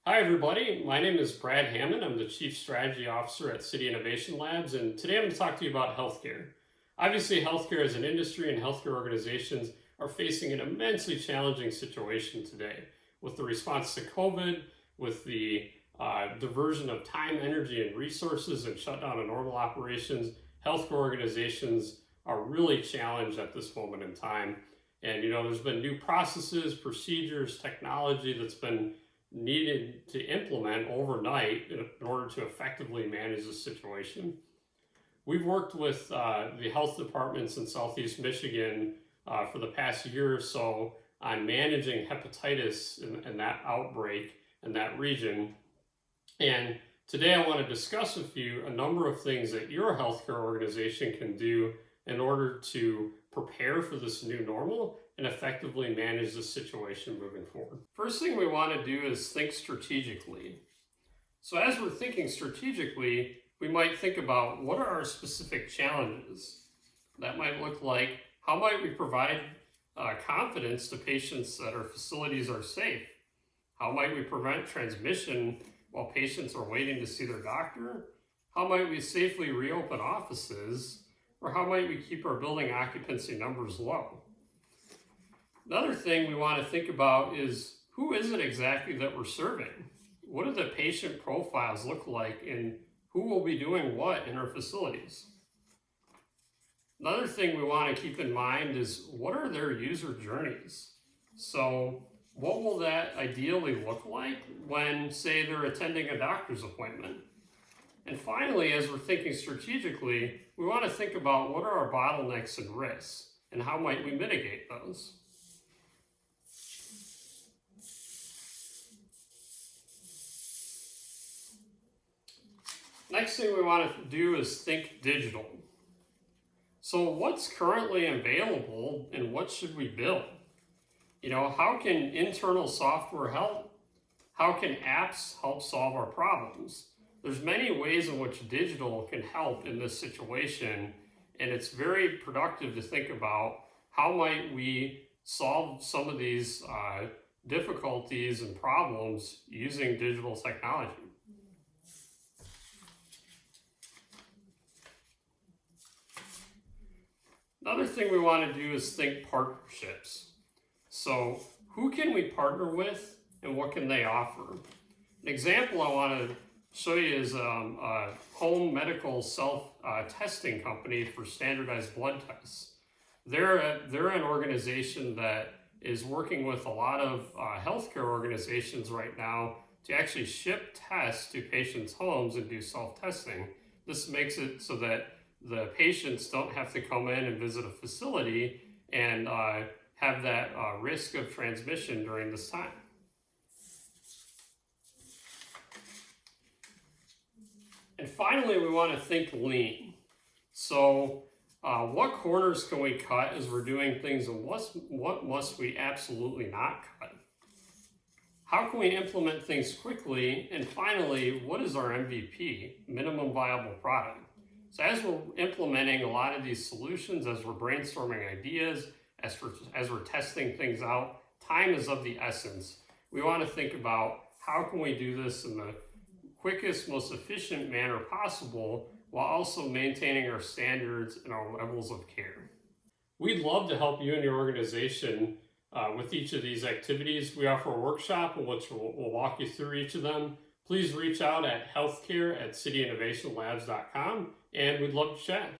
Hi everybody, my name is Brad Hammond. I'm the Chief Strategy Officer at City Innovation Labs, and today I'm going to talk to you about healthcare. Obviously, healthcare as an industry and healthcare organizations are facing an immensely challenging situation today with the response to COVID, with the diversion of time, energy, and resources and shutdown of normal operations. Healthcare organizations are really challenged at this moment in time. And there's been new processes, procedures, technology that's been needed to implement overnight in order to effectively manage the situation. We've worked with the health departments in Southeast Michigan for the past year or so on managing hepatitis in that outbreak in that region. And today I want to discuss with you a number of things that your healthcare organization can do in order to prepare for this new normal and effectively manage the situation moving forward. First thing we want to do is think strategically. So as we're thinking strategically, we might think about what are our specific challenges. That might look like, how might we provide confidence to patients that our facilities are safe? How might we prevent transmission while patients are waiting to see their doctor? How might we safely reopen offices? Or how might we keep our building occupancy numbers low? Another thing we want to think about is, who is it exactly that we're serving? What do the patient profiles look like, and who will be doing what in our facilities? Another thing we want to keep in mind is, what are their user journeys? So what will that ideally look like when, say, they're attending a doctor's appointment? And finally, as we're thinking strategically, we want to think about what are our bottlenecks and risks, and how might we mitigate those? Next thing we want to do is think digital. So what's currently available and what should we build? How can internal software help? How can apps help solve our problems? There's many ways in which digital can help in this situation, and it's very productive to think about how might we solve some of these difficulties and problems using digital technology. Another thing we want to do is think partnerships. So who can we partner with and what can they offer? An example I want to show you is a home medical self-testing company for standardized blood tests. They're an organization that is working with a lot of healthcare organizations right now to actually ship tests to patients' homes and do self-testing. This makes it so that the patients don't have to come in and visit a facility and have that risk of transmission during this time. And finally, we want to think lean. So what corners can we cut as we're doing things, and what must we absolutely not cut? How can we implement things quickly? And finally, what is our MVP, minimum viable product? So as we're implementing a lot of these solutions, as we're brainstorming ideas, as we're testing things out, time is of the essence. We want to think about, how can we do this in the quickest, most efficient manner possible, while also maintaining our standards and our levels of care. We'd love to help you and your organization with each of these activities. We offer a workshop in which we'll walk you through each of them. Please reach out at healthcare@cityinnovationlabs.com, and we'd love to chat.